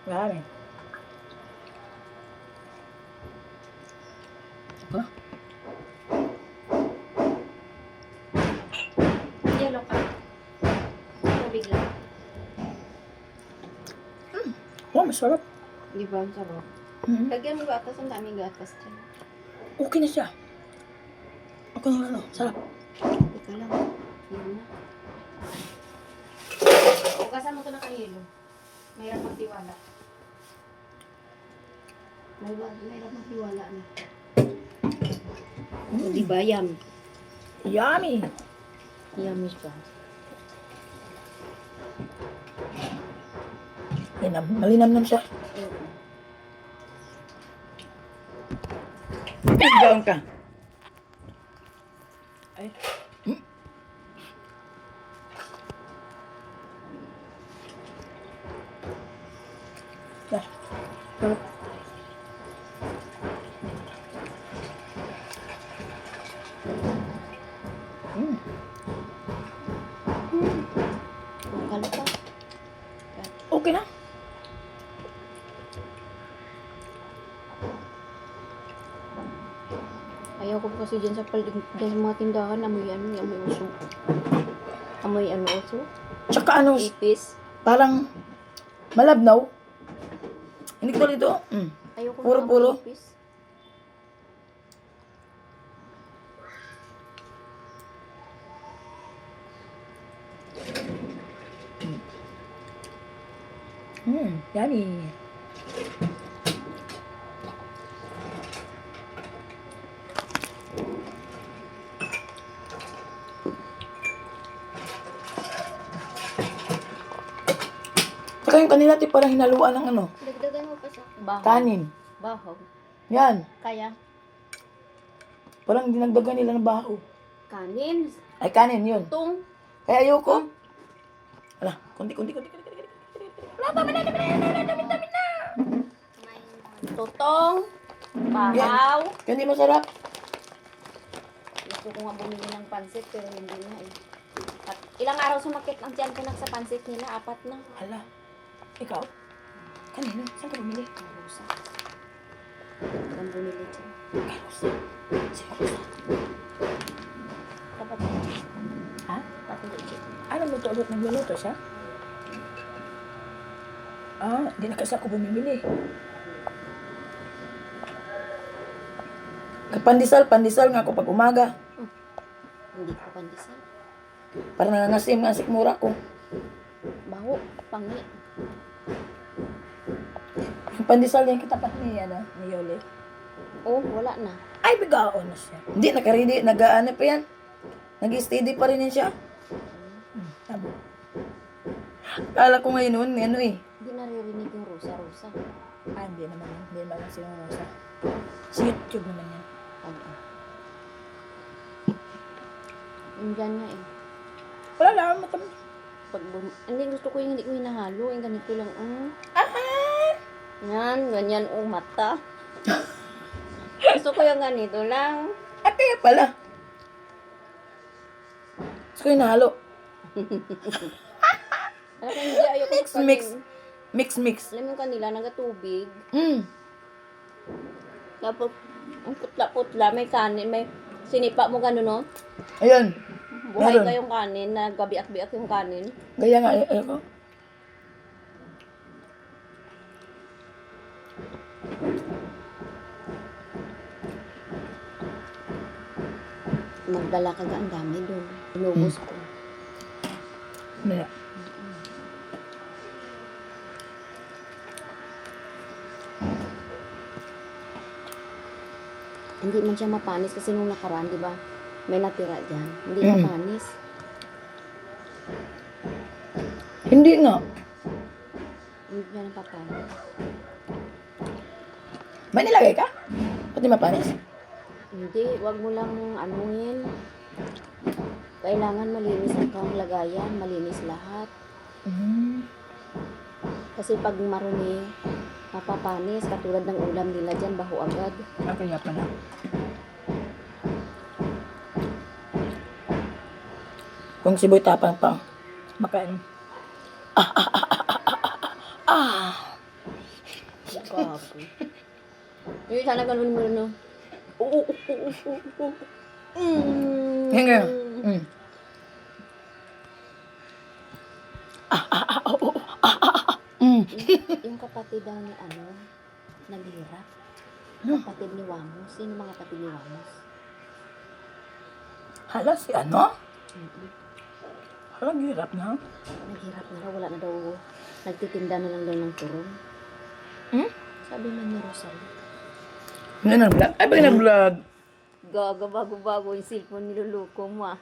Marami. Huh? Yellow ka. Tubig lang. Oh, masarap. Di ba? Ang sarap. Lagyan mo gatas. Ang daming gatas dyan. Okay na siya. Okay na ano. Sarap. Ika lang. Yun na. Hugasan mo ito na kahilo. Mahirap magtiwala. Mahirap magtiwala na. Di ba? Yum. Yummy. Yummy siya. Malinam siya. Diyan ka. Ay. Dah. Sarap. Kalo pa. Okay na. Ayaw ko kasi dyan sa mga tindahan, amoy uso. Amoy uso? Tsaka ano, Ipis. parang malabnaw. Hindi ko dito. Ayaw ko Puro-puro. ng ipis. Yummy. Saka yung kanila parang hinaluan ng ano, Dagdagan mo pa sa bahaw. kanin. Bahaw. Yan. Kaya, Parang dinagdagan nila ng baho. kanin. Ay, kanin yun. Tung. Kaya ayoko. Ala, kunti. Tutong. Bahaw. Yan di masarap. Gusto ko nga bumili ng pansit pero hindi na eh. At ilang araw sumakit ang tiyan ko sa pansit nila. 4 na. Ala, ikaw? Kanina, saan ka bumili? Rusa. Ang bumili dyan. Kay Rosa. Si Rosa. Dapat na. Ha? Dapat legit. Ano ulit nagluluto siya? Ah, hindi na kasi ako bumibili. Pandesal nga ako pag umaga. Hindi ko pandesal. Parang nangangasim ang sikmura ko. Baho. Pangi. Yung pandesal yung kitapat ni Yoli. Oh, wala na. Ay, bigaon na siya. Hindi, nakaredy, nag-ano pa yan. Nag-steady pa rin yan siya. Tama. Kala ko ngayon noon, ano eh. Hindi naririnig yung rusa-rusa. Ah, hindi naman yan. Hindi naman si Rosa. Sa YouTube naman yan. Ano? Indian nga eh. Wala lang, matamis. Hindi gusto ko yung hindi ko hinahalo. Yung ganito lang. Ah! Yan, ganyan mata. Gusto ko yung ganito lang. At kaya pala. Gusto ko yung nahalo. Alam ko hindi, ayoko Mix. Alam mo yung kanila, nagatubig. Mm. Tapos, ang putla-putla, may kanin, may sinipa mo gano'n, no? Ayun. Buhay Meron. ka yung kanin, nagabiak-biak yung kanin. Gaya nga, ayoko. Magdala ka ang dami doon. Inubos ko. Maya. Hindi man siya mapanis kasi nung nakaraan, di ba? May natira dyan. Hindi Mm. mapanis. Hindi nga. Hindi niya napapanis. May nilagay ka? Pati mapanis? Hindi, wag mo lang anuhin. Kailangan malinis ang kang lagayan, malinis lahat. Mm. Kasi pag marumi, mapapanis. Katulad ng ulam nila dyan, baho agad. Ah, kaya pala. Kung siboy tapang pa, makain. Gago. Yung sana ganun mo, no? Oo. Yan kayo. Yung kapatid daw ni naghirap. Kapatid ni Wamos. Sino mga kapatid ni Wamos? Hala si ano? Hala, hirap na. Naghirap na raw. Wala na daw. Nagtitinda na lang daw ng turon. Sabi man ni Rosal. Ano na vlog? Ay, ba na vlog? Gaga, bago-bago yung cellphone niluluko mo ah.